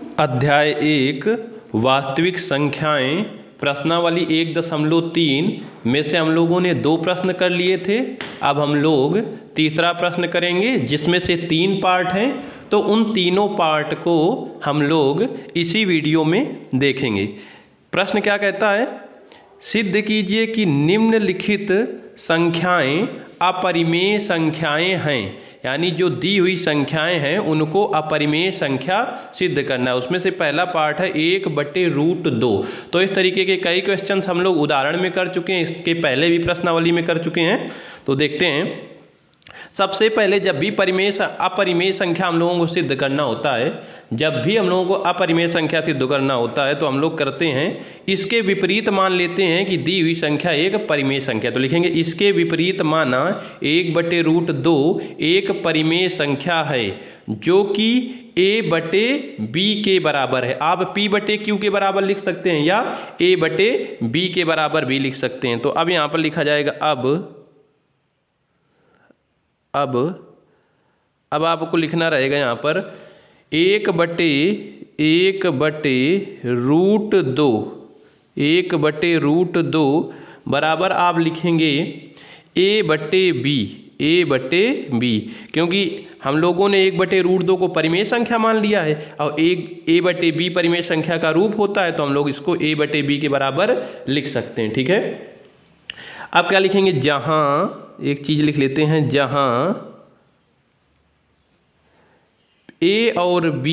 अध्याय 1 वास्तविक संख्याएं प्रश्नावली 1.3 में से हम लोगों ने 2 प्रश्न कर लिए थे। अब हम लोग तीसरा प्रश्न करेंगे जिसमें से 3 पार्ट हैं। तो उन तीनों पार्ट को हम लोग इसी वीडियो में देखेंगे। प्रश्न क्या कहता है? सिद्ध कीजिए कि निम्नलिखित संख्याएं अपरिमेय संख्याएं हैं। यानी जो दी हुई संख्याएं हैं उनको अपरिमेय संख्या सिद्ध करना है। उसमें से पहला पार्ट है 1/√2। तो इस तरीके के कई क्वेश्चंस हम लोग उदाहरण में कर चुके हैं, इसके पहले भी प्रश्नावली में कर चुके हैं। तो देखते हैं। सबसे पहले जब भी अपरिमेय संख्या हम लोगों को सिद्ध करना होता है, जब भी हम लोगों को अपरिमेय संख्या सिद्ध करना होता है तो हम लोग करते हैं इसके विपरीत मान लेते हैं कि दी हुई संख्या एक परिमेय संख्या। तो लिखेंगे इसके विपरीत माना 1/√2 एक परिमेय संख्या है जो कि a/b के बराबर है। आप p/q के बराबर लिख सकते हैं या a/b के बराबर भी लिख सकते हैं। तो अब यहाँ पर लिखा जाएगा अब आपको लिखना रहेगा यहाँ पर 1/√2 बराबर आप लिखेंगे a/b, क्योंकि हम लोगों ने 1/√2 को परिमेय संख्या मान लिया है और a/b परिमेय संख्या का रूप होता है, तो हम लोग इसको a/b के बराबर लिख सकते हैं। ठीक है। अब क्या लिखेंगे? जहां एक चीज लिख लेते हैं, जहां a और b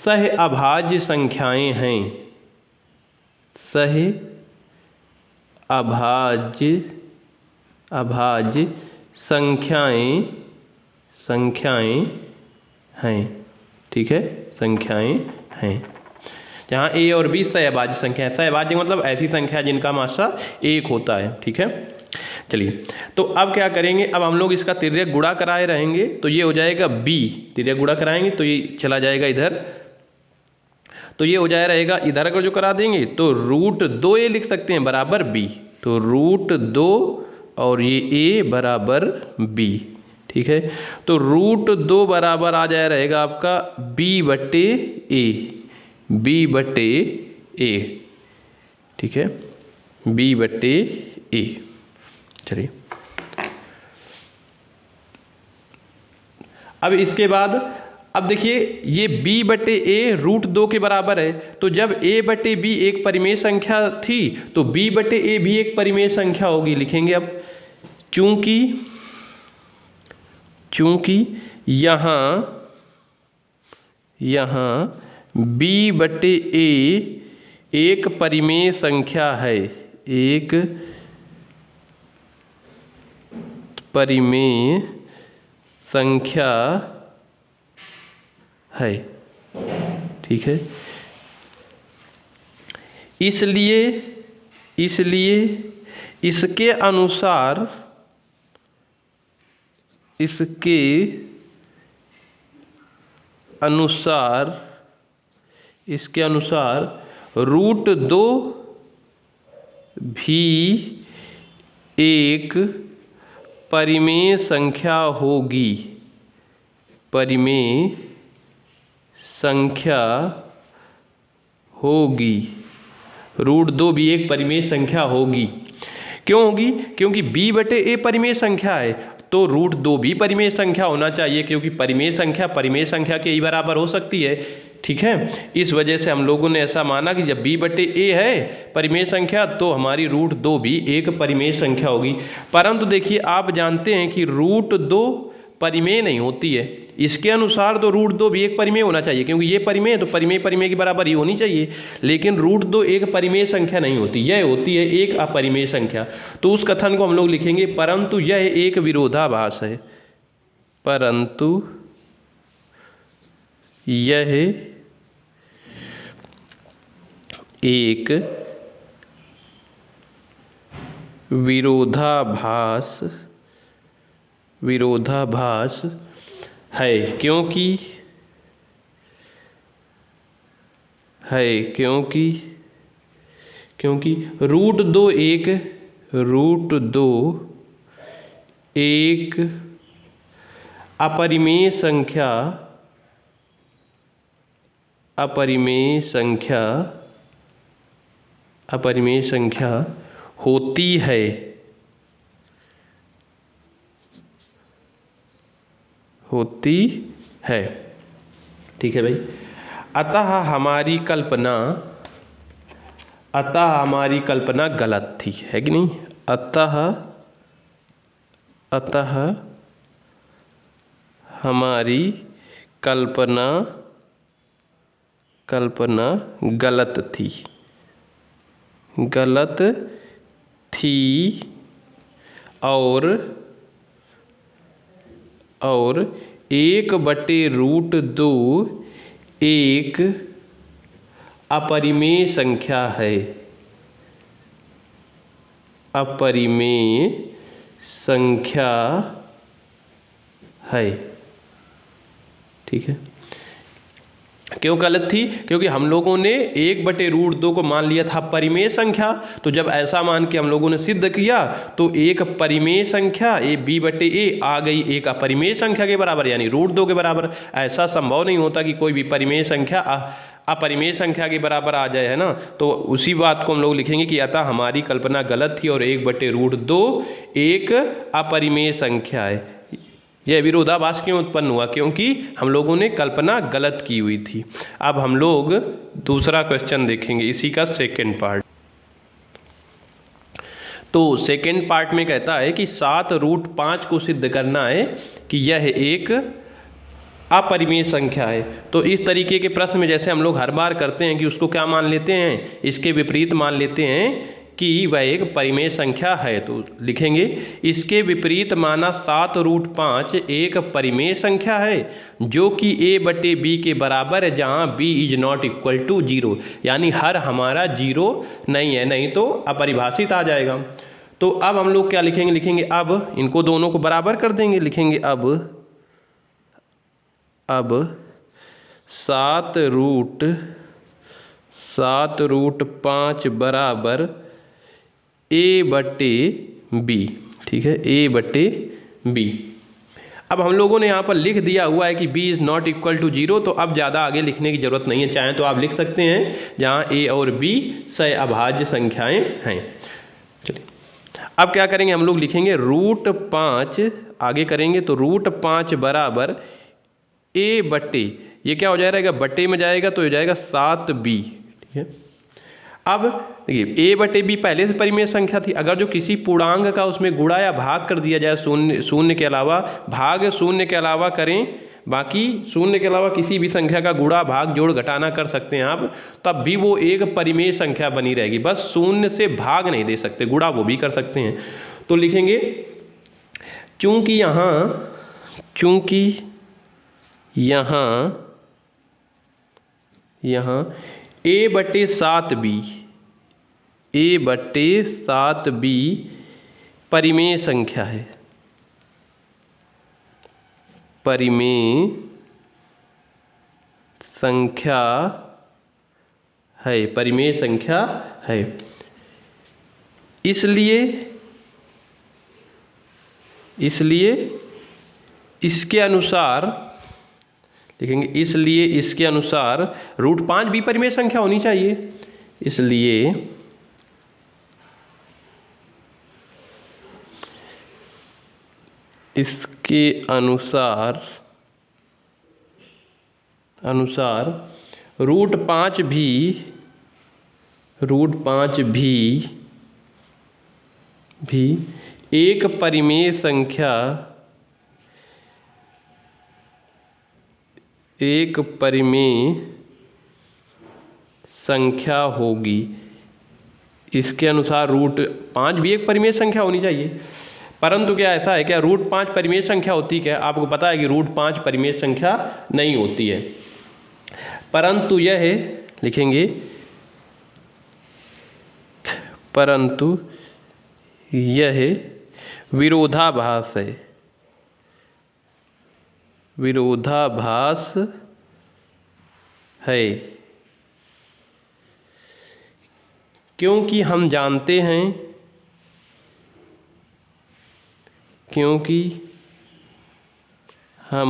सह अभाज्य संख्याएं हैं। सह अभाज्य संख्याएं हैं। ठीक है, संख्याएं हैं। जहाँ a और b सहअभाज्य संख्या है। सहअभाज्य मतलब ऐसी संख्या जिनका मात्रा 1 होता है। ठीक है। चलिए, तो अब क्या करेंगे? अब हम लोग इसका तिर्यक गुणा कराए रहेंगे, तो ये हो जाएगा b। तिर्यक गुणा कराएंगे तो ये चला जाएगा इधर, तो ये हो जाए रहेगा इधर। अगर जो करा देंगे तो √2a लिख सकते हैं बराबर b। तो √2 और ये a बराबर b। ठीक है। तो √2 बराबर आ जाए रहेगा आपका b/a। ठीक है, b/a। चलिए, अब इसके बाद अब देखिए ये b/a √2 के बराबर है। तो जब a/b एक परिमेय संख्या थी तो b/a भी एक परिमेय संख्या होगी। लिखेंगे अब चूंकि यहाँ b/a एक परिमेय संख्या है, एक परिमेय संख्या है। ठीक है। इसलिए इसके अनुसार √2 भी एक परिमेय संख्या होगी। परिमेय संख्या होगी। √2 भी एक परिमेय संख्या होगी। क्यों होगी? क्योंकि b/a परिमेय संख्या है, तो √2 भी परिमेय संख्या होना चाहिए, क्योंकि परिमेय संख्या के ही बराबर हो सकती है। ठीक है। इस वजह से हम लोगों ने ऐसा माना कि जब b/a है परिमेय संख्या तो हमारी √2 भी एक परिमेय संख्या होगी। परंतु देखिए, आप जानते हैं कि √2 परिमेय नहीं होती है। इसके अनुसार तो √2 भी एक परिमेय होना चाहिए, क्योंकि ये परिमेय है तो परिमेय की बराबर ही होनी चाहिए। लेकिन √2 एक परिमेय संख्या नहीं होती, यह होती है एक अपरिमेय संख्या। तो उस कथन को हम लोग लिखेंगे परंतु यह एक विरोधाभास है। परंतु यह एक विरोधाभास है, क्योंकि √2 एक अपरिमेय संख्या होती है। ठीक है भाई। अतः हमारी कल्पना गलत थी, है कि नहीं। अतः हमारी कल्पना गलत थी और 1/√2 एक अपरिमेय संख्या है। ठीक है। क्यों गलत थी? क्योंकि हम लोगों ने 1/√2 को मान लिया था परिमेय संख्या। तो जब ऐसा मान के हम लोगों ने सिद्ध किया तो एक परिमेय संख्या b/a आ गई एक अपरिमेय संख्या के बराबर, यानी √2 के बराबर। ऐसा संभव नहीं होता कि कोई भी परिमेय संख्या अपरिमेय संख्या के बराबर आ जाए, है ना। तो उसी बात को हम लोग लिखेंगे कि अतः हमारी कल्पना गलत थी और 1/√2 एक अपरिमेय संख्या है। यह विरोधाभास क्यों उत्पन्न हुआ? क्योंकि हम लोगों ने कल्पना गलत की हुई थी। अब हम लोग दूसरा क्वेश्चन देखेंगे, इसी का सेकंड पार्ट। तो सेकंड पार्ट में कहता है कि 7√5 को सिद्ध करना है कि यह एक अपरिमेय संख्या है। तो इस तरीके के प्रश्न में जैसे हम लोग हर बार करते हैं कि उसको क्या मान लेते हैं, इसके विपरीत मान लेते हैं कि वह एक परिमेय संख्या है। तो लिखेंगे इसके विपरीत माना 7√5 एक परिमेय संख्या है जो कि a/b के बराबर है, जहाँ b ≠ 0, यानी हर हमारा 0 नहीं है, नहीं तो अपरिभाषित आ जाएगा। तो अब हम लोग क्या लिखेंगे, अब इनको दोनों को बराबर कर देंगे। लिखेंगे अब 7√5 बराबर a/b। ठीक है, a/b। अब हम लोगों ने यहाँ पर लिख दिया हुआ है कि b ≠ 0, तो अब ज़्यादा आगे लिखने की ज़रूरत नहीं है। चाहे तो आप लिख सकते हैं जहाँ a और b सहअभाज्य संख्याएं हैं। चलिए अब क्या करेंगे, हम लोग लिखेंगे √5 आगे करेंगे तो √5 बराबर a/, ये क्या हो जाएगा, बटे में जाएगा तो हो जाएगा 7b। ठीक है। अब देखिए a/b पहले से परिमेय संख्या थी। अगर जो किसी पूर्णांक का उसमें गुणा या भाग कर दिया जाए, शून्य के अलावा भाग शून्य के अलावा करें, बाकी शून्य के अलावा किसी भी संख्या का गुणा भाग जोड़ घटाना कर सकते हैं आप, तब भी वो एक परिमेय संख्या बनी रहेगी। बस शून्य से भाग नहीं दे सकते, गुणा वो भी कर सकते हैं। तो लिखेंगे चूंकि यहाँ a/7b परिमेय संख्या है, परिमेय संख्या है। इसलिए इसके अनुसार लिखेंगे, इसलिए इसके अनुसार √5 भी परिमेय संख्या होनी चाहिए। इसलिए इसके अनुसार √5 भी एक परिमेय संख्या होगी। इसके अनुसार √5 भी एक परिमेय संख्या होनी चाहिए। परंतु क्या ऐसा है, क्या √5 परिमेय संख्या होती क्या? आपको पता है कि √5 परिमेय संख्या नहीं होती है। परंतु यह लिखेंगे, परंतु यह विरोधाभास है, क्योंकि हम जानते हैं हम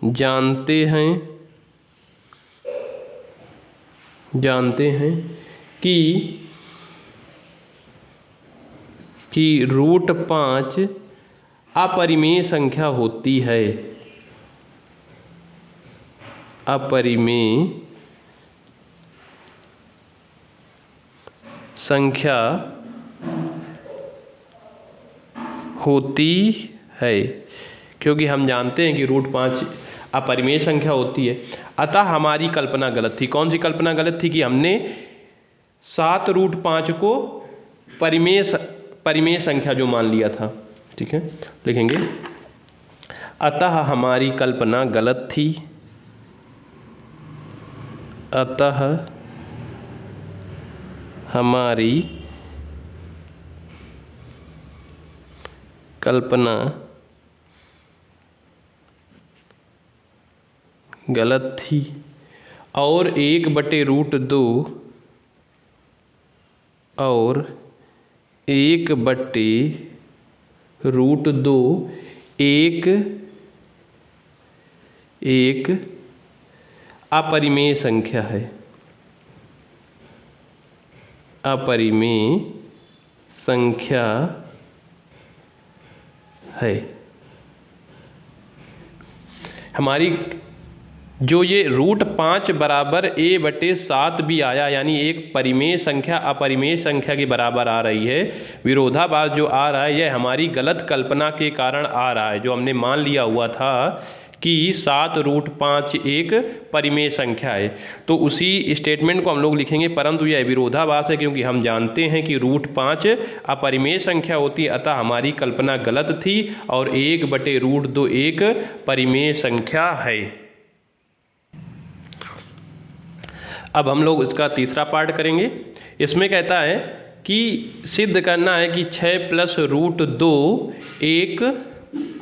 जानते हैं कि रूट 5 अपरिमेय संख्या होती है। अपरिमेय संख्या होती है, क्योंकि हम जानते हैं कि रूट 5 अपरिमेय संख्या होती है। अतः हमारी कल्पना गलत थी। कौन सी कल्पना गलत थी? कि हमने 7 रूट 5 को परिमेय संख्या जो मान लिया था। ठीक है, लिखेंगे अतः हमारी कल्पना गलत थी। अतः हमारी कल्पना गलत थी और 1/√2 और 1/√2 एक अपरिमेय संख्या है। अपरिमेय संख्या है। हमारी जो ये रूट 5 बराबर a/7 भी आया, यानी एक परिमेय संख्या अपरिमेय संख्या के बराबर आ रही है। विरोधाभास जो आ रहा है यह हमारी गलत कल्पना के कारण आ रहा है। जो हमने मान लिया हुआ था कि 7 रूट 5 एक परिमेय संख्या है, तो उसी स्टेटमेंट को हम लोग लिखेंगे, परंतु यह विरोधाभास है, क्योंकि हम जानते हैं कि रूट 5 अपरिमेय संख्या होती है। अतः हमारी कल्पना गलत थी और 1/√2 एक परिमेय संख्या है। अब हम लोग इसका तीसरा पार्ट करेंगे। इसमें कहता है कि सिद्ध करना है कि 6 + √2 एक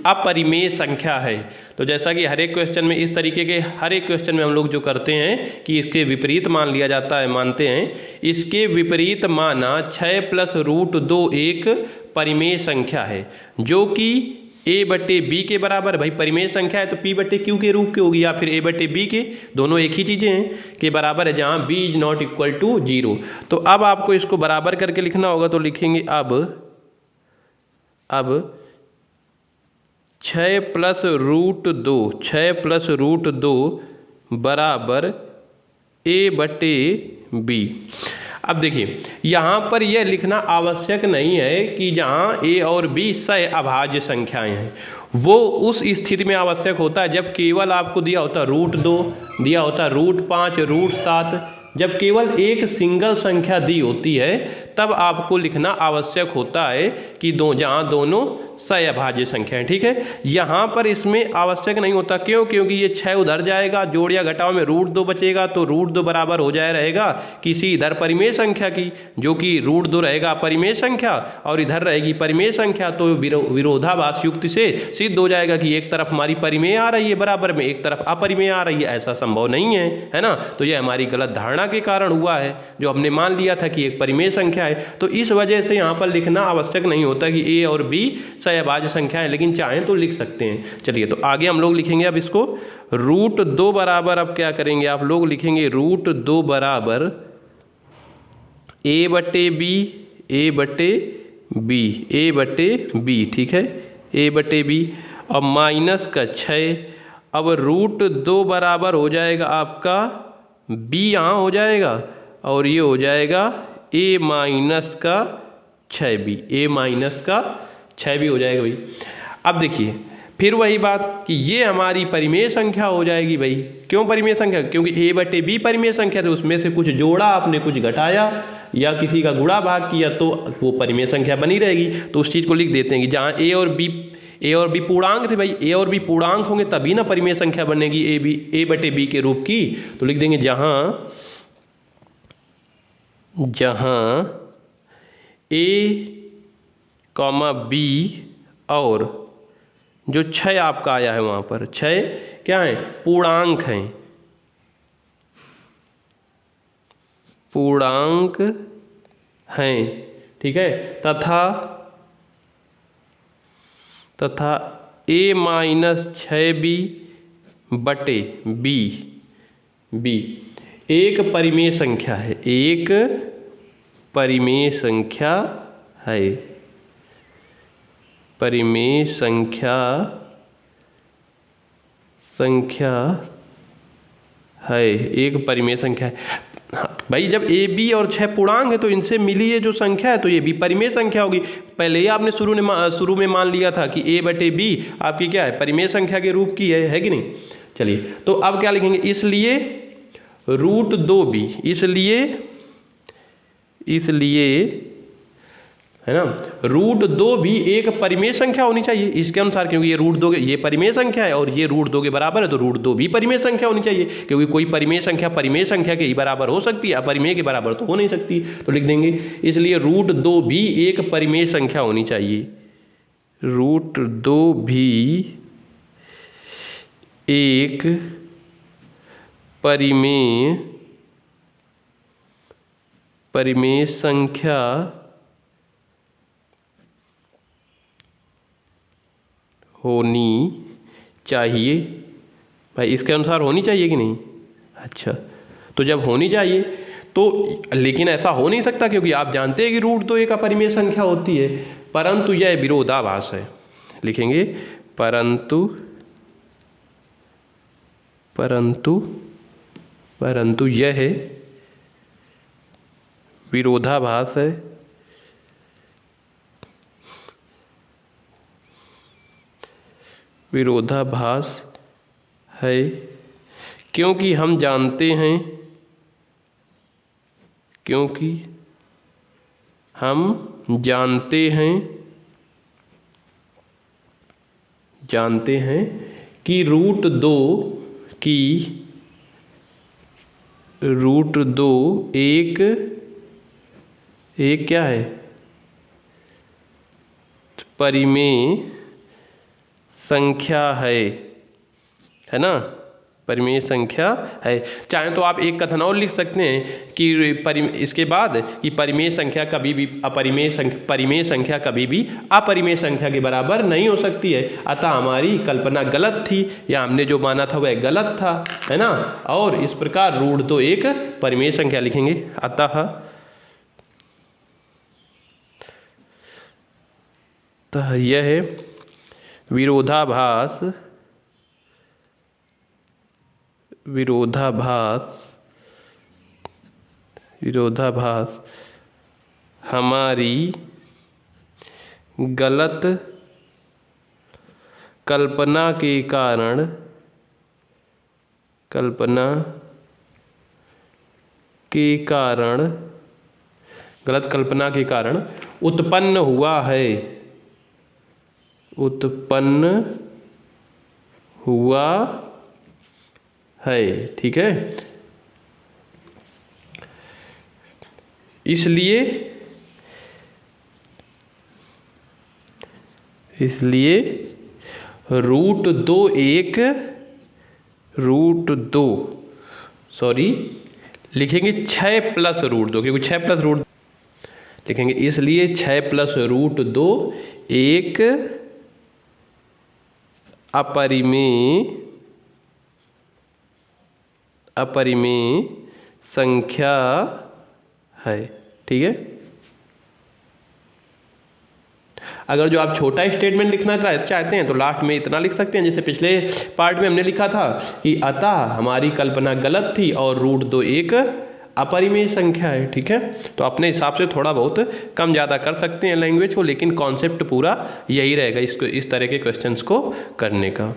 अपरिमेय संख्या है। तो जैसा कि हर एक क्वेश्चन में इस तरीके के हर एक क्वेश्चन में हम लोग जो करते हैं कि इसके विपरीत मान लिया जाता है, मानते हैं। इसके विपरीत माना 6 + √2 एक परिमेय संख्या है, जो कि a/b के बराबर। भाई परिमेय संख्या है तो p/q के रूप की होगी या फिर a/b के, दोनों एक ही चीज़ें हैं, के बराबर है, जहाँ b ≠ = 0। तो अब आपको इसको बराबर करके लिखना होगा। तो लिखेंगे अब 6 + √2 बराबर a/b। अब देखिए यहाँ पर यह लिखना आवश्यक नहीं है कि जहाँ a और b सहअभाज्य संख्याएं हैं। वो उस स्थिति में आवश्यक होता है जब केवल आपको दिया होता √2, दिया होता √5, √7। जब केवल एक सिंगल संख्या दी होती है तब आपको लिखना आवश्यक होता है कि जहाँ दोनों सहअभाज्य संख्या है। ठीक है, यहाँ पर इसमें आवश्यक नहीं होता। क्यों? क्योंकि ये 6 उधर जाएगा, जोड़ या घटाव में √2 बचेगा, तो √2 बराबर हो जाए रहेगा किसी इधर परिमेय संख्या की, जो कि √2 रहेगा परिमेय संख्या और इधर रहेगी परिमेय संख्या। तो विरोधाभास युक्ति से सिद्ध हो जाएगा कि एक तरफ हमारी परिमेय आ रही है बराबर में, एक तरफ अपरिमेय आ रही है। ऐसा संभव नहीं है ना। तो यह हमारी गलत धारणा के कारण हुआ है, जो हमने मान लिया था कि एक परिमेय संख्या है। तो इस वजह से यहाँ पर लिखना आवश्यक नहीं होता कि a और b सहअभाज्य संख्या है, लेकिन चाहें तो लिख सकते हैं। चलिए तो आगे हम लोग लिखेंगे अब इसको √2 बराबर, अब क्या करेंगे आप लोग लिखेंगे √2 बराबर a/b। ठीक है, a/b और माइनस का 6। अब √2 बराबर हो जाएगा आपका b, यहाँ हो जाएगा और ये हो जाएगा a- का 6b। a-6b हो जाएगा भाई। अब देखिए फिर वही बात कि ये हमारी परिमेय संख्या हो जाएगी भाई। क्यों परिमेय संख्या? क्योंकि a/b परिमेय संख्या तो उसमें से कुछ जोड़ा आपने, कुछ घटाया या किसी का गुणा भाग किया, तो वो परिमेय संख्या बनी रहेगी। तो उस चीज़ को लिख देते हैं कि जहाँ a और b पूर्णांक थे भाई, a और b पूर्णांक होंगे तभी ना परिमेय संख्या बनेगी a/b के रूप की। तो लिख देंगे जहाँ a, b और जो 6 आपका आया है वहाँ पर 6 क्या है? पूर्णांक हैं, पूर्णांक हैं। ठीक है, तथा a माइनस 6b बटे b एक परिमेय संख्या है, एक परिमेय संख्या है, परिमेय संख्या है, एक परिमेय संख्या है। भाई जब ए बी और 6 पूर्णांक है तो इनसे मिली ये जो संख्या है तो ये भी परिमेय संख्या होगी। पहले ही आपने शुरू में मान लिया था कि a बटे b आपकी क्या है, परिमेय संख्या के रूप की है कि नहीं। चलिए तो अब क्या लिखेंगे, इसलिए रूट 2b, इसलिए है ना, रूट 2 भी एक परिमेय संख्या होनी चाहिए इसके अनुसार, क्योंकि ये रूट 2 ये परिमेय संख्या है और ये रूट 2 के बराबर है तो रूट 2 भी परिमेय संख्या होनी चाहिए, क्योंकि कोई परिमेय संख्या के ही बराबर हो सकती है, अपरिमेय के बराबर तो हो नहीं सकती। तो लिख देंगे इसलिए रूट 2 भी एक परिमेय संख्या होनी चाहिए, रूट 2 भी एक परिमेय संख्या होनी चाहिए। भाई इसके अनुसार होनी चाहिए कि नहीं। अच्छा तो जब होनी चाहिए तो, लेकिन ऐसा हो नहीं सकता क्योंकि आप जानते हैं कि रूट 2 एक अपरिमेय संख्या होती है, परंतु यह विरोधाभास है। लिखेंगे परंतु यह विरोधाभास है, विरोधाभास है क्योंकि हम जानते हैं, कि रूट 2 एक क्या है, परिमेय संख्या है ना, परिमेय संख्या है। चाहे तो आप एक कथन और लिख सकते हैं कि इसके बाद कि परिमेय संख्या कभी भी परिमेय संख्या कभी भी अपरिमेय संख्या के बराबर नहीं हो सकती है, अतः हमारी कल्पना गलत थी या हमने जो माना था वह गलत था, है ना। और इस प्रकार रूट 2 एक परिमेय संख्या लिखेंगे, अतः यह विरोधाभास हमारी गलत कल्पना के कारण उत्पन्न हुआ है, ठीक है। इसलिए रूट 2 लिखेंगे 6 प्लस रूट 2, क्योंकि 6 प्लस रूट लिखेंगे, इसलिए 6 प्लस रूट 2 एक अपरिमेय संख्या है, ठीक है। अगर जो आप छोटा स्टेटमेंट लिखना चाहते हैं तो लास्ट में इतना लिख सकते हैं, जैसे पिछले पार्ट में हमने लिखा था कि अतः हमारी कल्पना गलत थी और रूट 2 एक अपरिमेय संख्या है, ठीक है। तो अपने हिसाब से थोड़ा बहुत कम ज़्यादा कर सकते हैं लैंग्वेज को, लेकिन कॉन्सेप्ट पूरा यही रहेगा इस तरह के क्वेश्चंस को करने का।